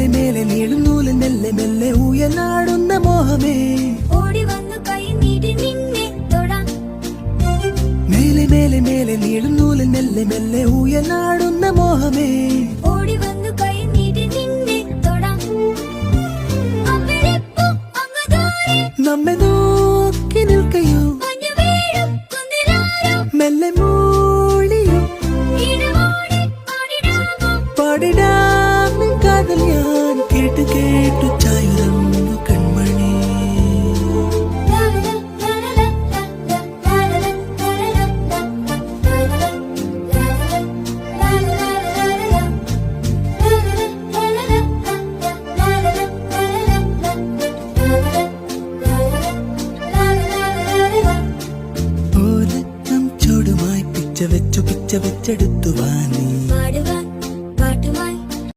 മേലെ മേലെ നീളും നൂല് മെല്ലെ മെല്ലെ ഉയലാടുന്ന മോഹമേ ഓടി വന്നു കൈ നീട്ടി നിന്നെ തൊടാം മേലെ മേലെ മേലെ നീളും നൂല് മെല്ലെ മെല്ലെ ഉയലാടുന്ന മോഹമേ ഓടി വന്നു കൈ നീട്ടി നിന്നെ തൊടാം അവിടെപ്പോ അങ്ങ് ദൂരെ നമ്മെ നോക്കി നിൽക്കയോ മഞ്ഞു വീഴും കുന്നിലാരോ മെല്ലെ മൂളിയോ ഈണമോടെ പാടിടാമോ പാടിടാം നിൻ കാതൽ ഞാൻ കേട്ടു കേട്ടു ചായുറന്നു കൺമണി ഓരത്തം ചൂടുമായി പിച്ച വെച്ചെടുത്തു വാനി